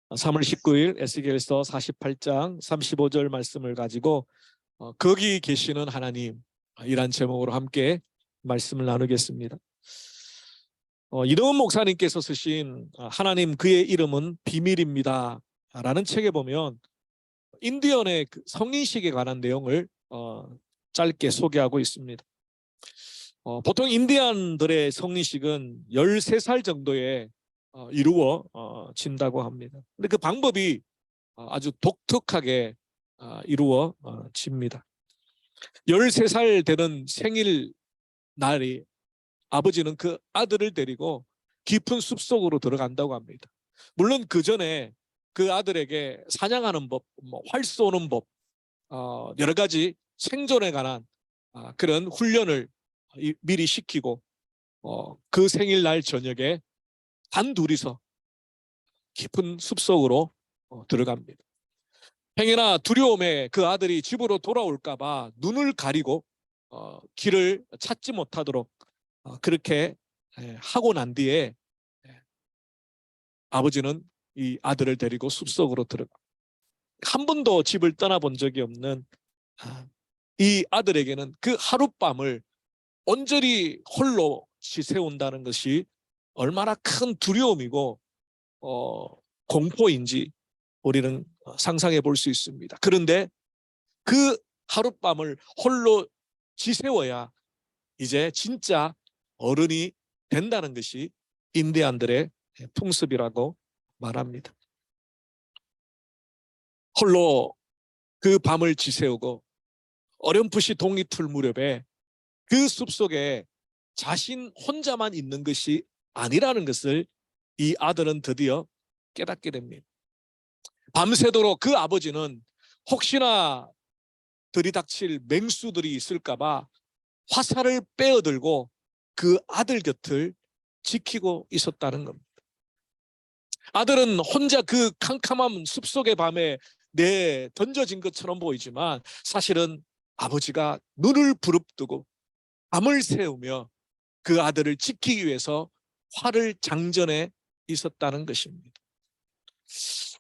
3월 19일 에스겔서 48장 35절 말씀을 가지고 거기 계시는 하나님 이란 제목으로 함께 말씀을 나누겠습니다. 이동훈 목사님께서 쓰신 하나님 그의 이름은 비밀입니다 라는 책에 보면 인디언의 성인식에 관한 내용을 짧게 소개하고 있습니다. 보통 인디언들의 성인식은 13살 정도에 이루어진다고 합니다. 근데 그 방법이 아주 독특하게 이루어집니다. 13살 되는 생일 날이 아버지는 그 아들을 데리고 깊은 숲속으로 들어간다고 합니다. 물론 그 전에 그 아들에게 사냥하는 법, 활 쏘는 법, 여러 가지 생존에 관한 그런 훈련을 미리 시키고 그 생일날 저녁에 단둘이서 깊은 숲속으로 들어갑니다. 행여나 두려움에 그 아들이 집으로 돌아올까 봐 눈을 가리고 길을 찾지 못하도록 그렇게 하고 난 뒤에 아버지는 이 아들을 데리고 숲속으로 들어가. 한 번도 집을 떠나본 적이 없는 이 아들에게는 그 하룻밤을 온전히 홀로 지새운다는 것이 얼마나 큰 두려움이고 공포인지 우리는 상상해 볼 수 있습니다. 그런데 그 하룻밤을 홀로 지새워야 이제 진짜 어른이 된다는 것이 인디안들의 풍습이라고 말합니다. 홀로 그 밤을 지새우고 어렴풋이 동이틀 무렵에 그 숲속에 자신 혼자만 있는 것이 아니라는 것을 이 아들은 드디어 깨닫게 됩니다. 밤새도록 그 아버지는 혹시나 들이닥칠 맹수들이 있을까 봐 화살을 빼어들고 그 아들 곁을 지키고 있었다는 겁니다. 아들은 혼자 그 캄캄한 숲속의 밤에 던져진 것처럼 보이지만 사실은 아버지가 눈을 부릅뜨고 밤을 새우며 그 아들을 지키기 위해서 활을 장전해 있었다는 것입니다.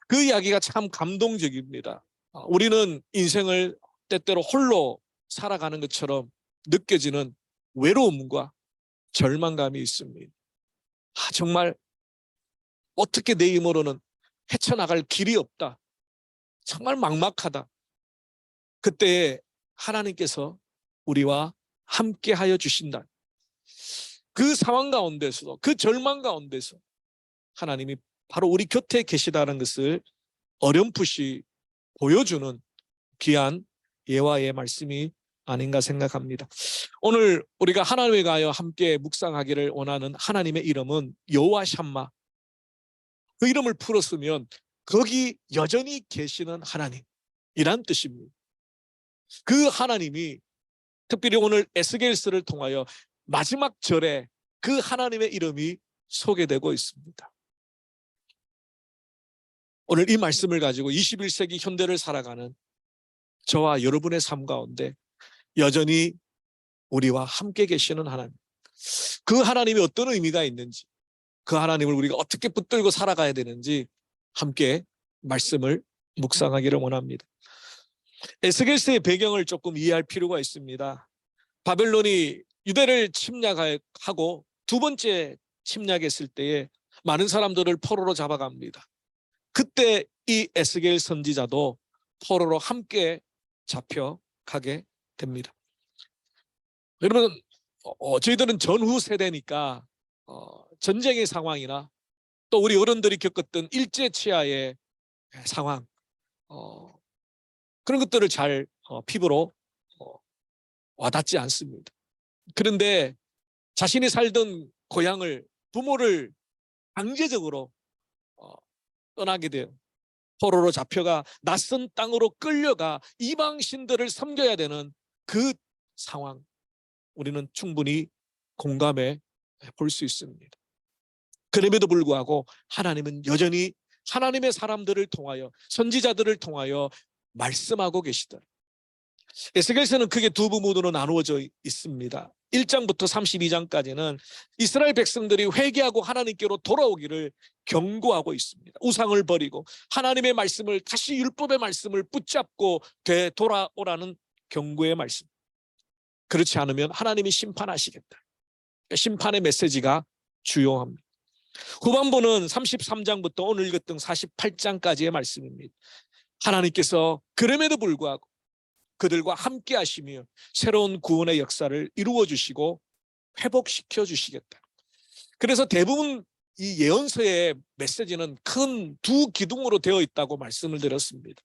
그 이야기가 참 감동적입니다. 우리는 인생을 때때로 홀로 살아가는 것처럼 느껴지는 외로움과 절망감이 있습니다. 정말 어떻게 내 힘으로는 헤쳐나갈 길이 없다. 정말 막막하다. 그때 하나님께서 우리와 함께하여 주신다. 그 상황 가운데서도 그 절망 가운데서 하나님이 바로 우리 곁에 계시다는 것을 어렴풋이 보여주는 귀한 예화의 말씀이 아닌가 생각합니다. 오늘 우리가 하나님에 가여 함께 묵상하기를 원하는 하나님의 이름은 여호와 샴마. 그 이름을 풀었으면 거기 여전히 계시는 하나님이란 뜻입니다. 그 하나님이 특별히 오늘 에스겔서를 통하여 마지막 절에 그 하나님의 이름이 소개되고 있습니다. 오늘 이 말씀을 가지고 21세기 현대를 살아가는 저와 여러분의 삶 가운데 여전히 우리와 함께 계시는 하나님, 그 하나님이 어떤 의미가 있는지, 그 하나님을 우리가 어떻게 붙들고 살아가야 되는지 함께 말씀을 묵상하기를 원합니다. 에스겔서의 배경을 조금 이해할 필요가 있습니다. 바벨론이 유대를 침략하고 두 번째 침략했을 때에 많은 사람들을 포로로 잡아갑니다. 그때 이 에스겔 선지자도 포로로 함께 잡혀가게 됩니다. 여러분, 저희들은 전후 세대니까 전쟁의 상황이나 또 우리 어른들이 겪었던 일제치하의 상황, 그런 것들을 잘 피부로 와닿지 않습니다. 그런데 자신이 살던 고향을, 부모를 강제적으로 떠나게 돼요. 포로로 잡혀가 낯선 땅으로 끌려가 이방 신들을 섬겨야 되는 그 상황, 우리는 충분히 공감해 볼 수 있습니다. 그럼에도 불구하고 하나님은 여전히 하나님의 사람들을 통하여, 선지자들을 통하여 말씀하고 계시더라. 에스겔서는 크게 두 부분으로 나누어져 있습니다. 1장부터 32장까지는 이스라엘 백성들이 회개하고 하나님께로 돌아오기를 경고하고 있습니다. 우상을 버리고 하나님의 말씀을, 다시 율법의 말씀을 붙잡고 되돌아오라는 경고의 말씀. 그렇지 않으면 하나님이 심판하시겠다. 심판의 메시지가 주요합니다. 후반부는 33장부터 오늘 읽었던 48장까지의 말씀입니다. 하나님께서 그럼에도 불구하고 그들과 함께 하시며 새로운 구원의 역사를 이루어 주시고 회복시켜 주시겠다. 그래서 대부분 이 예언서의 메시지는 큰 두 기둥으로 되어 있다고 말씀을 드렸습니다.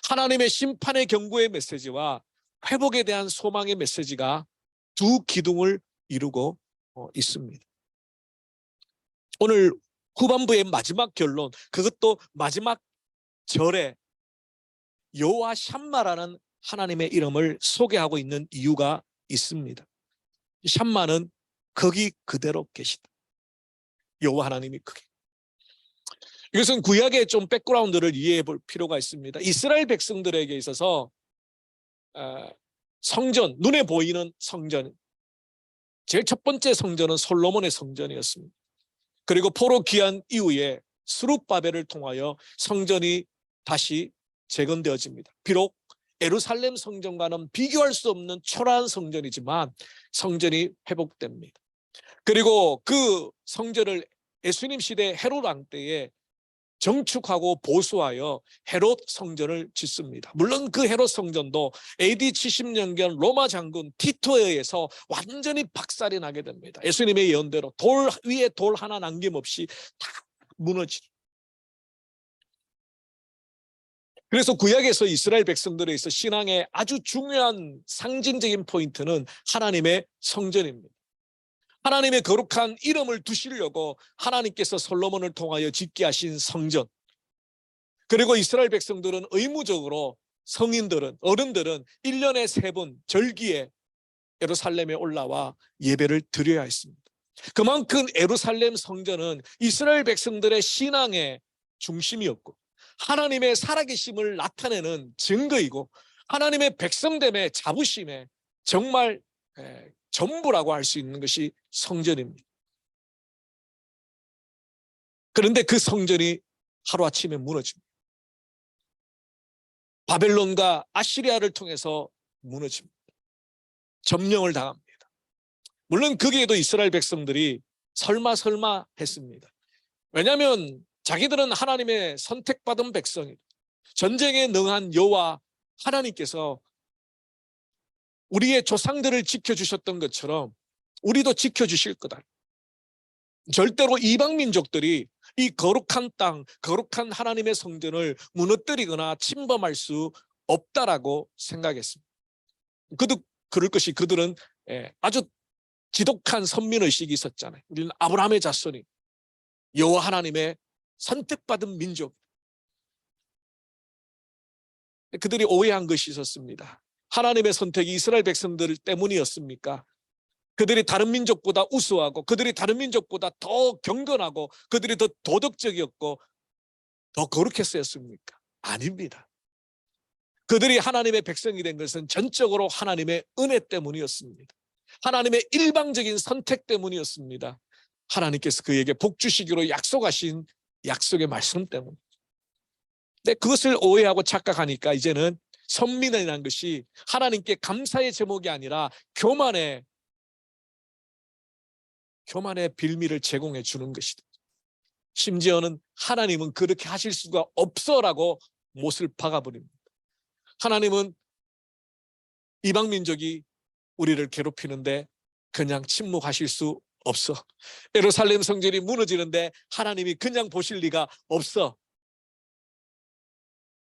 하나님의 심판의 경고의 메시지와 회복에 대한 소망의 메시지가 두 기둥을 이루고 있습니다. 오늘 후반부의 마지막 결론, 그것도 마지막 절에 여호와 샴마라는 하나님의 이름을 소개하고 있는 이유가 있습니다. 샴마는 거기 그대로 계시다. 여호와 하나님이 거기. 이것은 구약의 좀 백그라운드를 이해해 볼 필요가 있습니다. 이스라엘 백성들에게 있어서 성전, 눈에 보이는 성전, 제일 첫 번째 성전은 솔로몬의 성전이었습니다. 그리고 포로 귀환 이후에 스룹바벨을 통하여 성전이 다시 재건되어집니다. 비록 예루살렘 성전과는 비교할 수 없는 초라한 성전이지만 성전이 회복됩니다. 그리고 그 성전을 예수님 시대 헤롯 왕 때에 정축하고 보수하여 헤롯 성전을 짓습니다. 물론 그 헤롯 성전도 AD 70년경 로마 장군 티토에 의해서 완전히 박살이 나게 됩니다. 예수님의 예언대로 돌 위에 돌 하나 남김없이 다 무너지죠. 그래서 구약에서 이스라엘 백성들에 있어 신앙의 아주 중요한 상징적인 포인트는 하나님의 성전입니다. 하나님의 거룩한 이름을 두시려고 하나님께서 솔로몬을 통하여 짓게 하신 성전, 그리고 이스라엘 백성들은 의무적으로, 성인들은, 어른들은 1년에 3번 절기에 예루살렘에 올라와 예배를 드려야 했습니다. 그만큼 예루살렘 성전은 이스라엘 백성들의 신앙의 중심이었고 하나님의 살아계심을 나타내는 증거이고 하나님의 백성됨의 자부심의 정말 전부라고 할 수 있는 것이 성전입니다. 그런데 그 성전이 하루아침에 무너집니다. 바벨론과 아시리아를 통해서 무너집니다. 점령을 당합니다. 물론 거기에도 이스라엘 백성들이 설마 했습니다. 왜냐하면 자기들은 하나님의 선택받은 백성이다. 전쟁에 능한 여호와 하나님께서 우리의 조상들을 지켜주셨던 것처럼 우리도 지켜주실 거다. 절대로 이방 민족들이 이 거룩한 땅, 거룩한 하나님의 성전을 무너뜨리거나 침범할 수 없다라고 생각했습니다. 그럴 것이 그들은 아주 지독한 선민의식이 있었잖아요. 우리는 아브라함의 자손이 여호와 하나님의 선택받은 민족. 그들이 오해한 것이 있었습니다. 하나님의 선택이 이스라엘 백성들 때문이었습니까? 그들이 다른 민족보다 우수하고 그들이 다른 민족보다 더 경건하고 그들이 더 도덕적이었고 더 거룩했었습니까? 아닙니다. 그들이 하나님의 백성이 된 것은 전적으로 하나님의 은혜 때문이었습니다. 하나님의 일방적인 선택 때문이었습니다. 하나님께서 그에게 복 주시기로 약속하신 약속의 말씀 때문에. 근데 그것을 오해하고 착각하니까 이제는 선민이라는 것이 하나님께 감사의 제목이 아니라 교만의 빌미를 제공해 주는 것이다. 심지어는 하나님은 그렇게 하실 수가 없어라고 못을 박아버립니다. 하나님은 이방 민족이 우리를 괴롭히는데 그냥 침묵하실 수 없어. 예루살렘 성전이 무너지는데 하나님이 그냥 보실 리가 없어.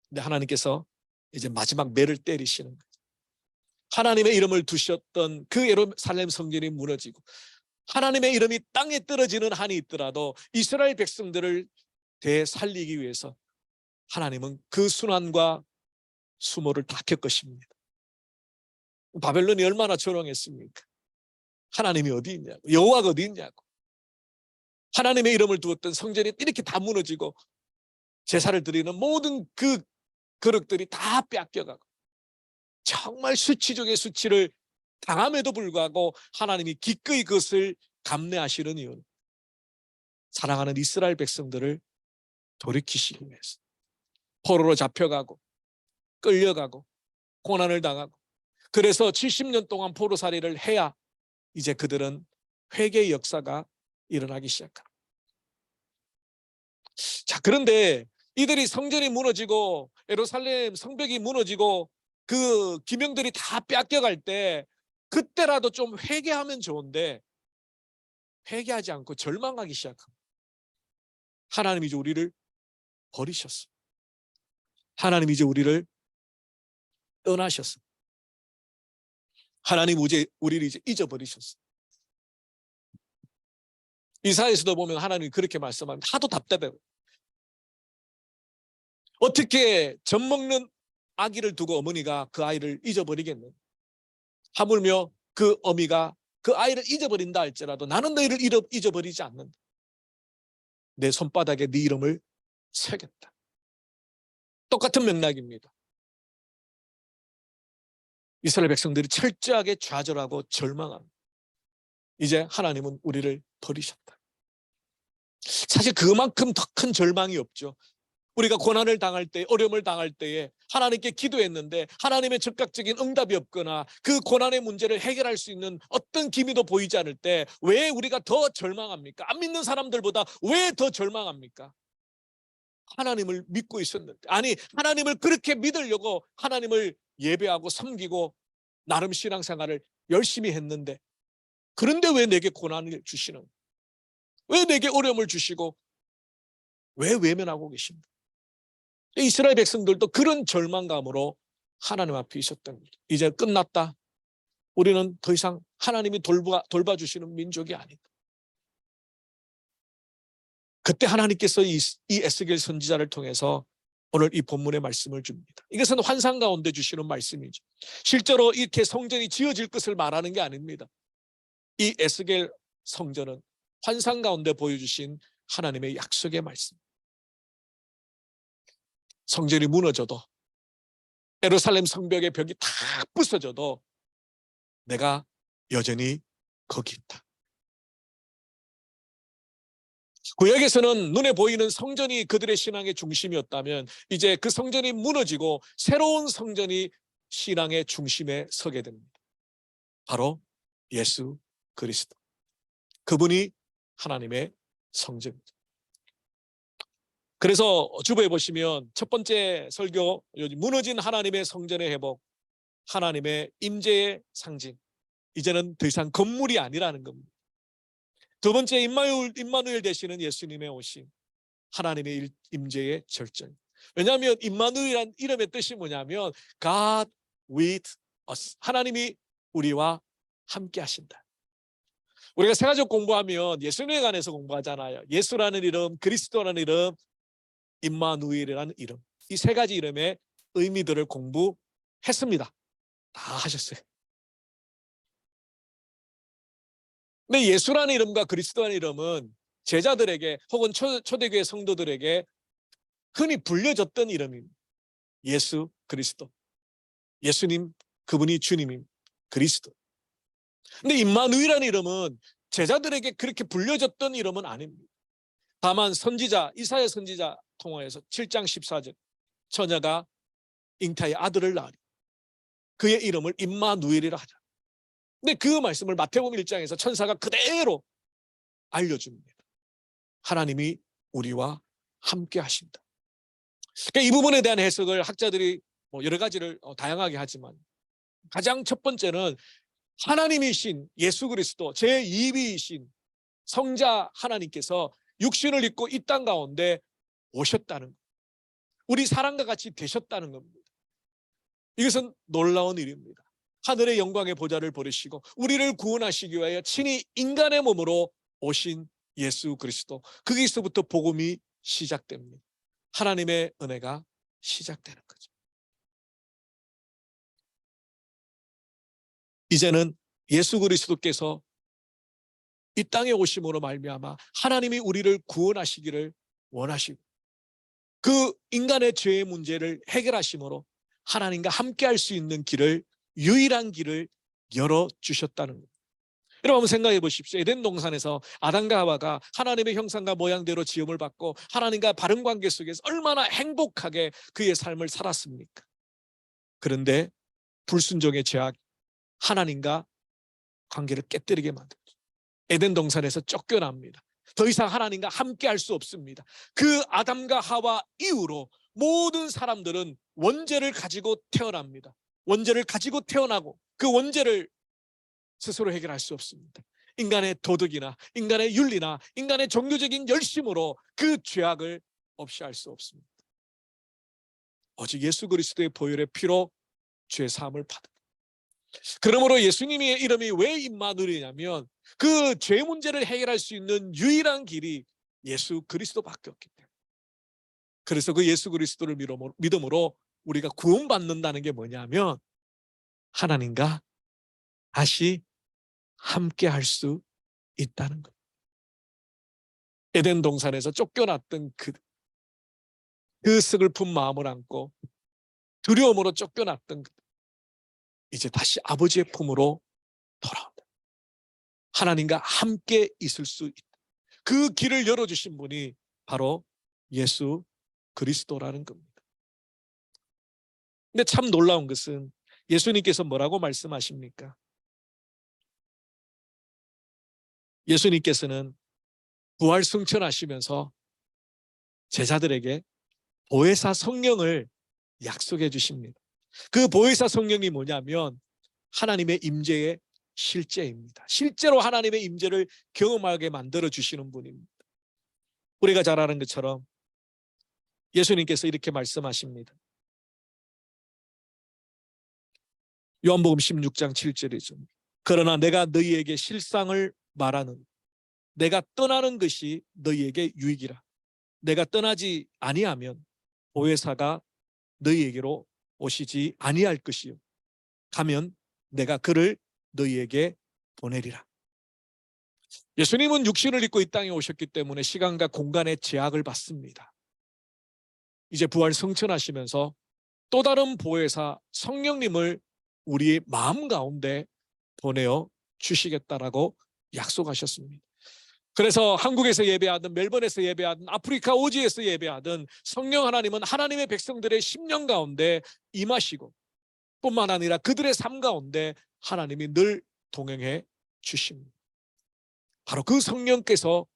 근데 하나님께서 이제 마지막 매를 때리시는 거예요. 하나님의 이름을 두셨던 그 예루살렘 성전이 무너지고 하나님의 이름이 땅에 떨어지는 한이 있더라도 이스라엘 백성들을 되살리기 위해서 하나님은 그 순환과 수모를 다 겪으십니다. 바벨론이 얼마나 조롱했습니까? 하나님이 어디 있냐고, 여호와가 어디 있냐고. 하나님의 이름을 두었던 성전이 이렇게 다 무너지고 제사를 드리는 모든 그 그릇들이 다 빼앗겨가고 정말 수치 중의 수치를 당함에도 불구하고 하나님이 기꺼이 그것을 감내하시는 이유는 사랑하는 이스라엘 백성들을 돌이키시기 위해서. 포로로 잡혀가고 끌려가고 고난을 당하고, 그래서 70년 동안 포로살이를 해야 이제 그들은 회개의 역사가 일어나기 시작합니다. 자, 그런데 이들이 성전이 무너지고 예루살렘 성벽이 무너지고 그 기명들이 다 뺏겨갈 때 그때라도 좀 회개하면 좋은데 회개하지 않고 절망하기 시작합니다. 하나님이 이제 우리를 버리셨어. 하나님이 이제 우리를 떠나셨어. 하나님 이제 우리를 이제 잊어버리셨어. 이사야에서도 보면 하나님이 그렇게 말씀합니다. 하도 답답해요. 어떻게 젖 먹는 아기를 두고 어머니가 그 아이를 잊어버리겠느냐. 하물며 그 어미가 그 아이를 잊어버린다 할지라도 나는 너희를 잊어버리지 않는다. 내 손바닥에 네 이름을 새겼다. 똑같은 맥락입니다. 이스라엘 백성들이 철저하게 좌절하고 절망합니다. 이제 하나님은 우리를 버리셨다. 사실 그만큼 더 큰 절망이 없죠. 우리가 고난을 당할 때, 어려움을 당할 때에 하나님께 기도했는데 하나님의 즉각적인 응답이 없거나 그 고난의 문제를 해결할 수 있는 어떤 기미도 보이지 않을 때 왜 우리가 더 절망합니까? 안 믿는 사람들보다 왜 더 절망합니까? 하나님을 믿고 있었는데, 아니 하나님을 그렇게 믿으려고 하나님을 예배하고 섬기고 나름 신앙생활을 열심히 했는데, 그런데 왜 내게 고난을 주시는, 왜 내게 어려움을 주시고 왜 외면하고 계십니까? 이스라엘 백성들도 그런 절망감으로 하나님 앞에 있었던 거죠. 이제 끝났다. 우리는 더 이상 하나님이 돌봐주시는 민족이 아니다. 그때 하나님께서 이 에스겔 선지자를 통해서 오늘 이 본문의 말씀을 줍니다. 이것은 환상 가운데 주시는 말씀이죠. 실제로 이렇게 성전이 지어질 것을 말하는 게 아닙니다. 이 에스겔 성전은 환상 가운데 보여주신 하나님의 약속의 말씀. 성전이 무너져도, 예루살렘 성벽의 벽이 다 부서져도 내가 여전히 거기 있다. 구약에서는 눈에 보이는 성전이 그들의 신앙의 중심이었다면 이제 그 성전이 무너지고 새로운 성전이 신앙의 중심에 서게 됩니다. 바로 예수 그리스도. 그분이 하나님의 성전입니다. 그래서 주보에 보시면 첫 번째 설교, 무너진 하나님의 성전의 회복, 하나님의 임재의 상징. 이제는 더 이상 건물이 아니라는 겁니다. 두 번째, 임마누엘 되시는 예수님의 오심, 하나님의 임재의 절정. 왜냐하면 임마누엘이라는 이름의 뜻이 뭐냐면 God with us. 하나님이 우리와 함께 하신다. 우리가 세가족 공부하면 예수님에 관해서 공부하잖아요. 예수라는 이름, 그리스도라는 이름, 임마누엘이라는 이름, 이 세 가지 이름의 의미들을 공부했습니다. 다 하셨어요. 근데 예수라는 이름과 그리스도라는 이름은 제자들에게 혹은 초대교회 성도들에게 흔히 불려졌던 이름입니다. 예수 그리스도, 예수님, 그분이 주님입니다. 그리스도. 근데 임마누엘이라는 이름은 제자들에게 그렇게 불려졌던 이름은 아닙니다. 다만 선지자, 이사야 선지자 통화에서 7장 14절, 처녀가 잉타의 아들을 낳으리 그의 이름을 임마누엘이라 하자. 근데 그 말씀을 마태복음 1장에서 천사가 그대로 알려줍니다. 하나님이 우리와 함께 하신다. 그러니까 이 부분에 대한 해석을 학자들이 여러 가지를 다양하게 하지만 가장 첫 번째는 하나님이신 예수 그리스도 제2위이신 성자 하나님께서 육신을 입고 이 땅 가운데 오셨다는 것, 우리 사람과 같이 되셨다는 겁니다. 이것은 놀라운 일입니다. 하늘의 영광의 보좌를 버리시고 우리를 구원하시기 위하여 친히 인간의 몸으로 오신 예수 그리스도, 거기서부터 복음이 시작됩니다. 하나님의 은혜가 시작되는 거죠. 이제는 예수 그리스도께서 이 땅에 오심으로 말미암아 하나님이 우리를 구원하시기를 원하시고 그 인간의 죄의 문제를 해결하심으로 하나님과 함께 할 수 있는 길을, 유일한 길을 열어주셨다는 겁니다. 여러분 한번 생각해 보십시오. 에덴 동산에서 아담과 하와가 하나님의 형상과 모양대로 지음을 받고 하나님과 바른 관계 속에서 얼마나 행복하게 그의 삶을 살았습니까? 그런데 불순종의 죄악, 하나님과 관계를 깨뜨리게 만들죠. 에덴 동산에서 쫓겨납니다. 더 이상 하나님과 함께 할 수 없습니다. 그 아담과 하와 이후로 모든 사람들은 원죄를 가지고 태어납니다. 원죄를 가지고 태어나고 그 원죄를 스스로 해결할 수 없습니다. 인간의 도덕이나 인간의 윤리나 인간의 종교적인 열심으로 그 죄악을 없이 할 수 없습니다. 오직 예수 그리스도의 보혈의 피로 죄 사함을 받은. 그러므로 예수님의 이름이 왜 임마누엘이냐면 그 죄 문제를 해결할 수 있는 유일한 길이 예수 그리스도밖에 없기 때문에. 그래서 그 예수 그리스도를 믿음으로 우리가 구원받는다는 게 뭐냐면 하나님과 다시 함께 할 수 있다는 것. 에덴 동산에서 쫓겨났던 그 슬픈 마음을 안고 두려움으로 쫓겨났던 이제 다시 아버지의 품으로 돌아온다. 하나님과 함께 있을 수 있다. 그 길을 열어주신 분이 바로 예수 그리스도라는 겁니다. 근데 참 놀라운 것은 예수님께서 뭐라고 말씀하십니까? 예수님께서는 부활 승천하시면서 제자들에게 보혜사 성령을 약속해 주십니다. 그 보혜사 성령이 뭐냐면 하나님의 임재의 실제입니다. 실제로 하나님의 임재를 경험하게 만들어 주시는 분입니다. 우리가 잘 아는 것처럼 예수님께서 이렇게 말씀하십니다. 요한복음 16장 7절이죠. 그러나 내가 너희에게 실상을 말하는 내가 떠나는 것이 너희에게 유익이라. 내가 떠나지 아니하면 보혜사가 너희에게로 오시지 아니할 것이요 가면 내가 그를 너희에게 보내리라. 예수님은 육신을 입고 이 땅에 오셨기 때문에 시간과 공간의 제약을 받습니다. 이제 부활 승천하시면서 또 다른 보혜사 성령님을 우리의 마음 가운데 보내어 주시겠다라고 약속하셨습니다. 그래서 한국에서 예배하든 멜번에서 예배하든 아프리카 오지에서 예배하든 성령 하나님은 하나님의 백성들의 심령 가운데 임하시고 뿐만 아니라 그들의 삶 가운데 하나님이 늘 동행해 주십니다. 바로 그 성령께서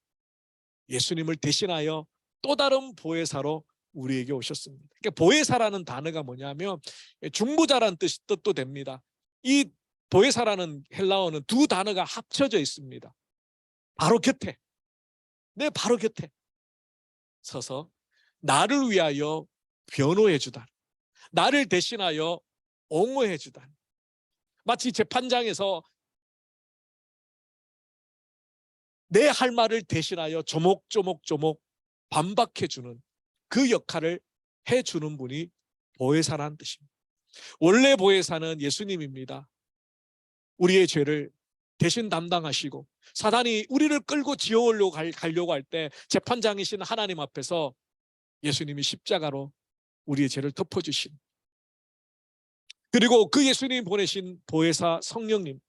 예수님을 대신하여 또 다른 보혜사로 우리에게 오셨습니다. 그러니까 보혜사라는 단어가 뭐냐면 중보자라는 뜻도 됩니다. 이 보혜사라는 헬라어는 두 단어가 합쳐져 있습니다. 바로 곁에, 내 바로 곁에 서서 나를 위하여 변호해 주다, 나를 대신하여 옹호해 주다. 마치 재판장에서 내 할 말을 대신하여 조목조목 반박해 주는 그 역할을 해주는 분이 보혜사라는 뜻입니다. 원래 보혜사는 예수님입니다. 우리의 죄를 대신 담당하시고 사단이 우리를 끌고 지옥으로 가려고 할 때 재판장이신 하나님 앞에서 예수님이 십자가로 우리의 죄를 덮어주신, 그리고 그 예수님이 보내신 보혜사 성령님,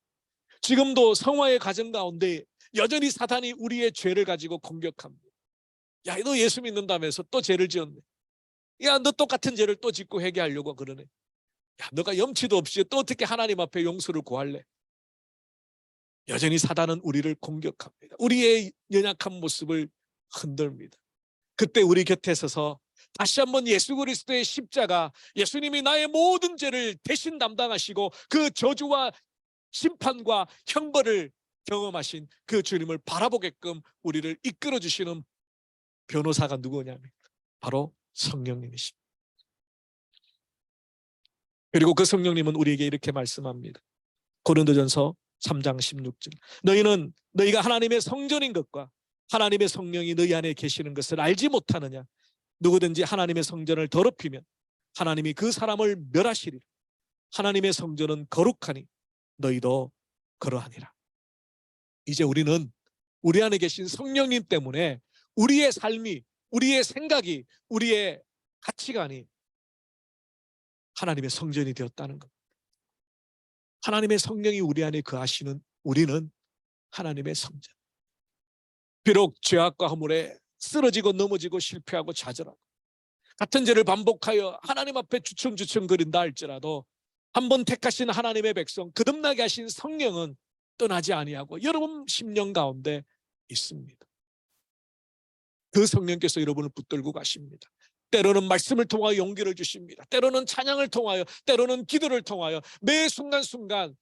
지금도 성화의 가정 가운데 여전히 사단이 우리의 죄를 가지고 공격합니다. 야, 너 예수 믿는다면서 또 죄를 지었네. 야, 너 똑같은 죄를 또 짓고 회개하려고 그러네. 야, 너가 염치도 없이 또 어떻게 하나님 앞에 용서를 구할래? 여전히 사단은 우리를 공격합니다. 우리의 연약한 모습을 흔듭니다. 그때 우리 곁에 서서 다시 한번 예수 그리스도의 십자가, 예수님이 나의 모든 죄를 대신 담당하시고 그 저주와 심판과 형벌을 경험하신 그 주님을 바라보게끔 우리를 이끌어 주시는 변호사가 누구냐면 바로 성령님이십니다. 그리고 그 성령님은 우리에게 이렇게 말씀합니다. 고린도전서 3장 16절. 너희가 하나님의 성전인 것과 하나님의 성령이 너희 안에 계시는 것을 알지 못하느냐? 누구든지 하나님의 성전을 더럽히면 하나님이 그 사람을 멸하시리라. 하나님의 성전은 거룩하니 너희도 그러하니라. 이제 우리는 우리 안에 계신 성령님 때문에 우리의 삶이, 우리의 생각이, 우리의 가치관이 하나님의 성전이 되었다는 것. 하나님의 성령이 우리 안에 거하시는 우리는 하나님의 성전. 비록 죄악과 허물에 쓰러지고 넘어지고 실패하고 좌절하고 같은 죄를 반복하여 하나님 앞에 주춤주춤거린다 할지라도 한번 택하신 하나님의 백성, 거듭나게 하신 성령은 떠나지 아니하고 여러분 심령 가운데 있습니다. 그 성령께서 여러분을 붙들고 가십니다. 때로는 말씀을 통하여 용기를 주십니다. 때로는 찬양을 통하여, 때로는 기도를 통하여 매 순간순간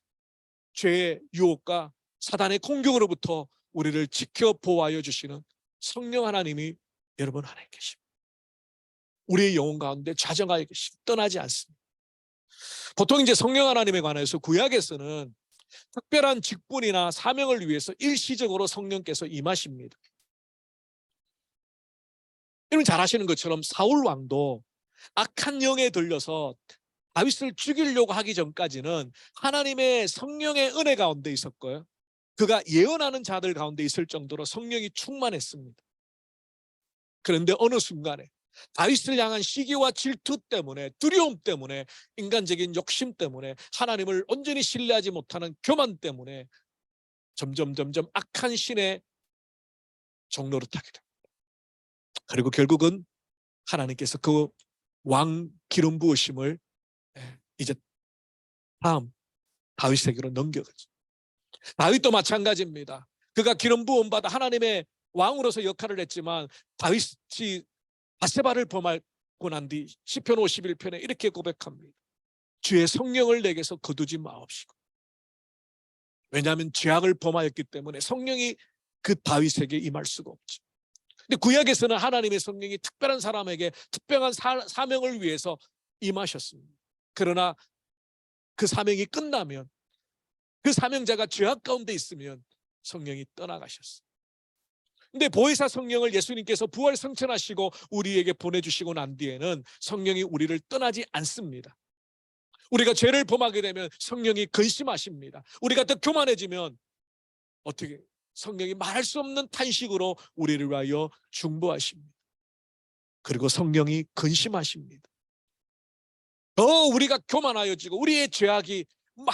죄의 유혹과 사단의 공격으로부터 우리를 지켜 보호하여 주시는 성령 하나님이 여러분 안에 계십니다. 우리의 영혼 가운데 좌정하여 계십니다. 떠나지 않습니다. 보통 이제 성령 하나님에 관해서 구약에서는 특별한 직분이나 사명을 위해서 일시적으로 성령께서 임하십니다. 여러분 잘 아시는 것처럼 사울 왕도 악한 영에 들려서 다윗을 죽이려고 하기 전까지는 하나님의 성령의 은혜 가운데 있었고요. 그가 예언하는 자들 가운데 있을 정도로 성령이 충만했습니다. 그런데 어느 순간에 다윗을 향한 시기와 질투 때문에, 두려움 때문에, 인간적인 욕심 때문에, 하나님을 온전히 신뢰하지 못하는 교만 때문에 점점 악한 신의 종로를 타게 됩니다. 그리고 결국은 하나님께서 그 왕 기름 부으심을 이제 다음 다윗에게로 넘겨가죠. 다윗도 마찬가지입니다. 그가 기름 부음 받아 하나님의 왕으로서 역할을 했지만 다윗이 바세바를 범하고 난 뒤 시편 51편에 이렇게 고백합니다. 주의 성령을 내게서 거두지 마옵시고. 왜냐하면 죄악을 범하였기 때문에 성령이 그 다윗에게 임할 수가 없죠. 근데 구약에서는 하나님의 성령이 특별한 사람에게 특별한 사명을 위해서 임하셨습니다. 그러나 그 사명이 끝나면, 그 사명자가 죄악 가운데 있으면 성령이 떠나가셨어요. 근데 보혜사 성령을 예수님께서 부활 성천하시고 우리에게 보내주시고 난 뒤에는 성령이 우리를 떠나지 않습니다. 우리가 죄를 범하게 되면 성령이 근심하십니다. 우리가 더 교만해지면 어떻게 성령이 말할 수 없는 탄식으로 우리를 위하여 중보하십니다. 그리고 성령이 근심하십니다. 더 우리가 교만하여지고 우리의 죄악이 막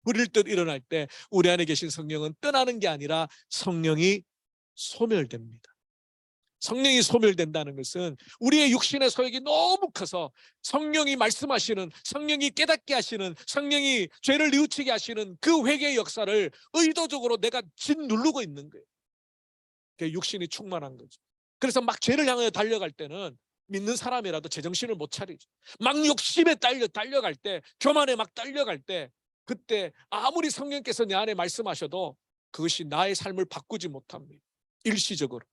부릴 듯 일어날 때 우리 안에 계신 성령은 떠나는 게 아니라 성령이 소멸됩니다. 성령이 소멸된다는 것은 우리의 육신의 소욕이 너무 커서 성령이 말씀하시는, 성령이 깨닫게 하시는, 성령이 죄를 뉘우치게 하시는 그 회개의 역사를 의도적으로 내가 짓누르고 있는 거예요. 육신이 충만한 거죠. 그래서 막 죄를 향하여 달려갈 때는 믿는 사람이라도 제정신을 못 차리죠. 막 욕심에 달려갈 때, 교만에 막 달려갈 때, 그때 아무리 성령께서 내 안에 말씀하셔도 그것이 나의 삶을 바꾸지 못합니다. 일시적으로.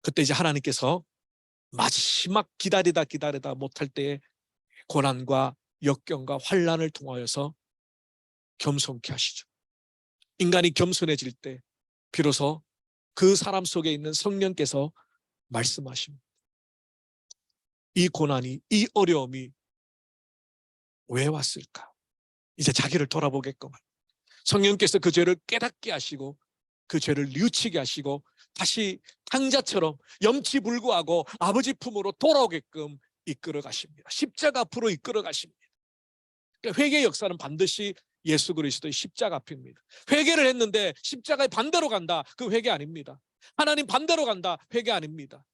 그때 이제 하나님께서 마지막 기다리다 못할 때에 고난과 역경과 환난을 통하여서 겸손케 하시죠. 인간이 겸손해질 때 비로소 그 사람 속에 있는 성령께서 말씀하십니다. 이 고난이, 이 어려움이 왜 왔을까? 이제 자기를 돌아보겠구만. 성령께서 그 죄를 깨닫게 하시고 그 죄를 뉘우치게 하시고 다시 탕자처럼 염치불구하고 아버지 품으로 돌아오게끔 이끌어 가십니다. 십자가 앞으로 이끌어 가십니다. 그러니까 회개의 역사는 반드시 예수 그리스도의 십자가 앞입니다. 회개를 했는데 십자가의 반대로 간다, 그 회개 아닙니다. 하나님 반대로 간다, 회개 아닙니다.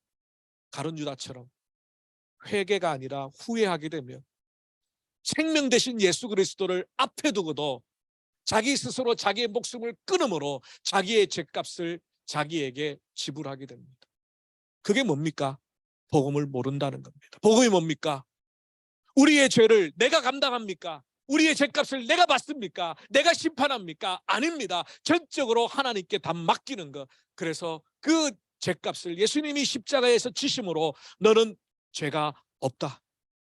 가룟 유다처럼 회개가 아니라 후회하게 되면 생명 대신 예수 그리스도를 앞에 두고도 자기 스스로 자기의 목숨을 끊음으로 자기의 죄값을 자기에게 지불하게 됩니다. 그게 뭡니까? 복음을 모른다는 겁니다. 복음이 뭡니까? 우리의 죄를 내가 감당합니까? 우리의 죄값을 내가 받습니까? 내가 심판합니까? 아닙니다. 전적으로 하나님께 다 맡기는 것. 그래서 그 죄값을 예수님이 십자가에서 지심으로 너는 죄가 없다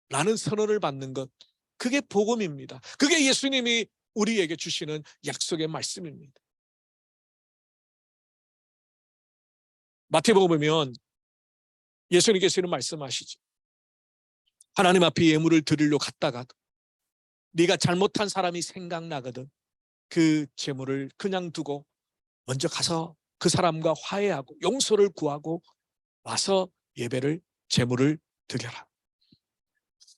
라는 선언을 받는 것, 그게 복음입니다. 그게 예수님이 우리에게 주시는 약속의 말씀입니다. 마태복음 보면 예수님께서는 말씀하시죠. 하나님 앞에 예물을 드리러 갔다가도 네가 잘못한 사람이 생각나거든 그 재물을 그냥 두고 먼저 가서 그 사람과 화해하고 용서를 구하고 와서 예배를 재물을 드려라.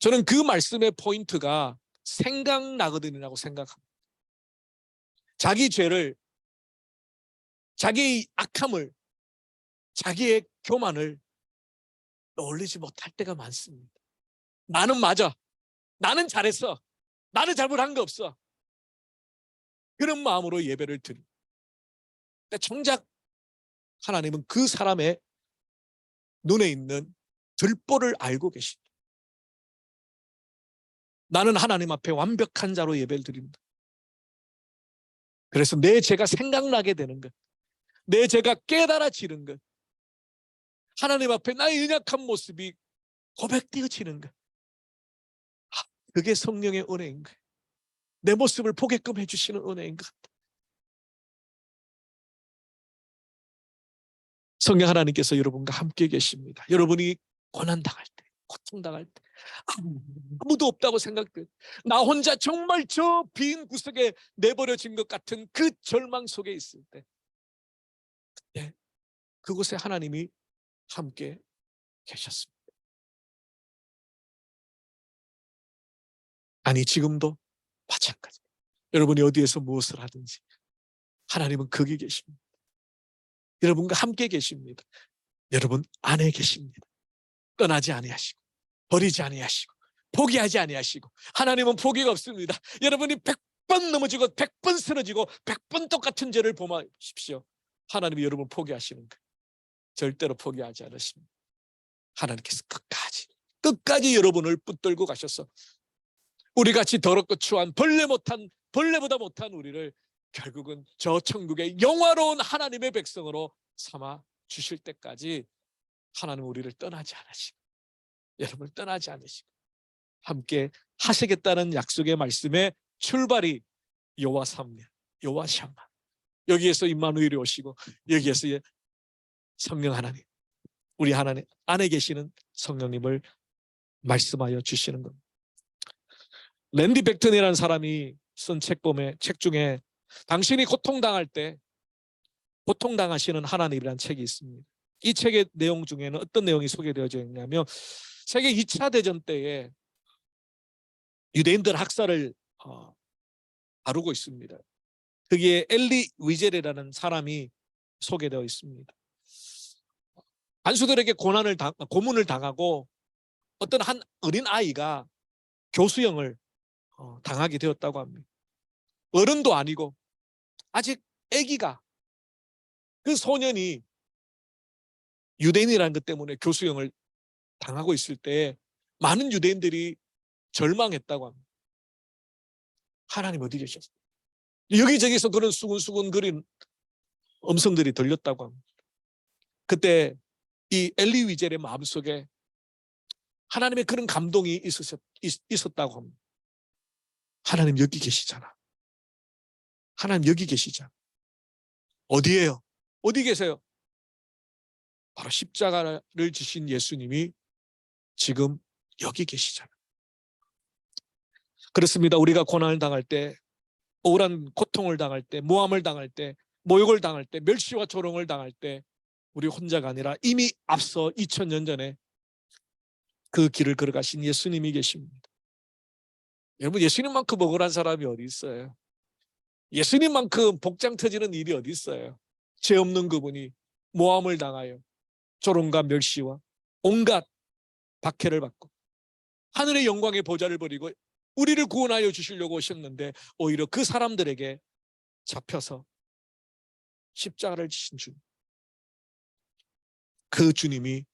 저는 그 말씀의 포인트가 생각나거든이라고 생각합니다. 자기 죄를, 자기의 악함을, 자기의 교만을 떠올리지 못할 때가 많습니다. 나는 맞아. 나는 잘했어. 나는 잘못한 거 없어. 그런 마음으로 예배를 드립니다. 정작 하나님은 그 사람의 눈에 있는 들보를 알고 계십니다. 나는 하나님 앞에 완벽한 자로 예배를 드립니다. 그래서 내 죄가 생각나게 되는 것, 내 죄가 깨달아지는 것, 하나님 앞에 나의 연약한 모습이 고백되어지는 것, 그게 성령의 은혜인 거예요. 내 모습을 보게끔 해주시는 은혜인 것 같아요. 성령 하나님께서 여러분과 함께 계십니다. 여러분이 고난당할 때, 고통당할 때, 아무도 없다고 생각돼, 나 혼자 정말 저 빈 구석에 내버려진 것 같은 그 절망 속에 있을 때, 네, 그곳에 하나님이 함께 계셨습니다. 아니, 지금도 마찬가지. 여러분이 어디에서 무엇을 하든지 하나님은 거기 계십니다. 여러분과 함께 계십니다. 여러분 안에 계십니다. 떠나지 아니하시고 버리지 아니하시고 포기하지 아니하시고, 하나님은 포기가 없습니다. 여러분이 100번 넘어지고 100번 쓰러지고 100번 똑같은 죄를 범하십시오. 하나님이 여러분 포기하시는 거예요. 절대로 포기하지 않으십니다. 하나님께서 끝까지 여러분을 붙들고 가셔서 우리같이 더럽고 추한 벌레보다 못한 우리를 결국은 저 천국의 영화로운 하나님의 백성으로 삼아 주실 때까지 하나님은 우리를 떠나지 않으시고, 여러분을 떠나지 않으시고 함께 하시겠다는 약속의 말씀의 출발이 여호와 삼위, 여호와 샴마, 여기에서 임마누엘이 오시고 여기에서 성령 하나님, 우리 하나님 안에 계시는 성령님을 말씀하여 주시는 겁니다. 랜디 벡턴이라는 사람이 쓴 책 중에 당신이 고통당할 때 고통당하시는 하나님이라는 책이 있습니다. 이 책의 내용 중에는 어떤 내용이 소개되어져 있냐면, 세계 2차 대전 때에 유대인들 학살을 다루고 있습니다. 거기에 엘리 위젤이라는 사람이 소개되어 있습니다. 간수들에게 고문을 당하고 어떤 한 어린 아이가 교수형을 당하게 되었다고 합니다. 어른도 아니고 아직 아기가, 그 소년이 유대인이라는 것 때문에 교수형을 당하고 있을 때 많은 유대인들이 절망했다고 합니다. 하나님 어디 계셨어요? 여기저기서 그런 수군수군거린 음성들이 들렸다고 합니다. 그때 이 엘리 위젤의 마음속에 하나님의 그런 감동이 있었다고 합니다. 하나님 여기 계시잖아. 하나님 여기 계시잖아. 어디에요? 어디 계세요? 바로 십자가를 지신 예수님이 지금 여기 계시잖아. 그렇습니다. 우리가 고난을 당할 때, 억울한 고통을 당할 때, 모함을 당할 때, 모욕을 당할 때, 멸시와 조롱을 당할 때 우리 혼자가 아니라 이미 앞서 2000년 전에 그 길을 걸어가신 예수님이 계십니다. 여러분, 예수님만큼 억울한 사람이 어디 있어요? 예수님만큼 복장 터지는 일이 어디 있어요? 죄 없는 그분이 모함을 당하여 조롱과 멸시와 온갖 박해를 받고 하늘의 영광의 보좌를 버리고 우리를 구원하여 주시려고 오셨는데, 오히려 그 사람들에게 잡혀서 십자가를 지신 주님, 그 주님이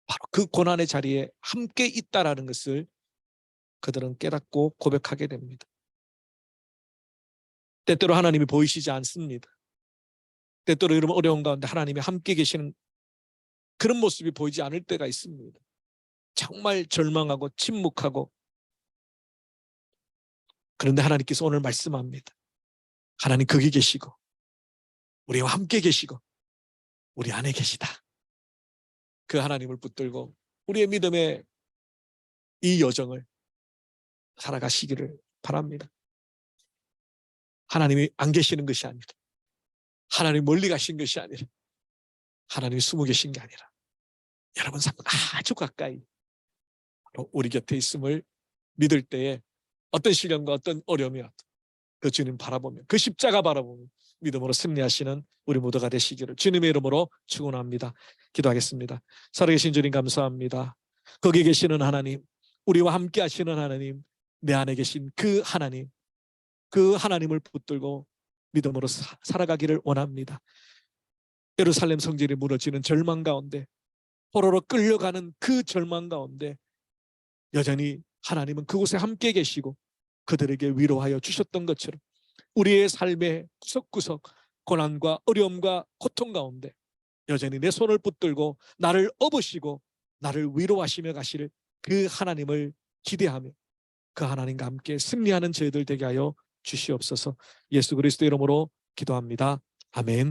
바로 그 고난의 자리에 함께 있다라는 것을 그들은 깨닫고 고백하게 됩니다. 때때로 하나님이 보이시지 않습니다. 때때로 여러분 어려운 가운데 하나님이 함께 계시는 그런 모습이 보이지 않을 때가 있습니다. 정말 절망하고 침묵하고, 그런데 하나님께서 오늘 말씀합니다. 하나님 거기 계시고 우리와 함께 계시고 우리 안에 계시다. 그 하나님을 붙들고 우리의 믿음의 이 여정을 살아가시기를 바랍니다. 하나님이 안 계시는 것이 아니라, 하나님 멀리 가신 것이 아니라, 하나님이 숨어 계신 게 아니라 여러분 삶 아주 가까이 우리 곁에 있음을 믿을 때에 어떤 시련과 어떤 어려움이 와도 그 주님 바라보며 그 십자가 바라보며 믿음으로 승리하시는 우리 모두가 되시기를 주님의 이름으로 축원합니다. 기도하겠습니다. 살아계신 주님 감사합니다. 거기 계시는 하나님, 우리와 함께 하시는 하나님, 내 안에 계신 그 하나님, 그 하나님을 붙들고 믿음으로 살아가기를 원합니다. 예루살렘 성전이 무너지는 절망 가운데, 포로로 끌려가는 그 절망 가운데 여전히 하나님은 그곳에 함께 계시고 그들에게 위로하여 주셨던 것처럼 우리의 삶의 구석구석 고난과 어려움과 고통 가운데 여전히 내 손을 붙들고 나를 업으시고 나를 위로하시며 가실 그 하나님을 기대하며 그 하나님과 함께 승리하는 저희들 되게 하여 주시옵소서. 예수 그리스도 이름으로 기도합니다. 아멘.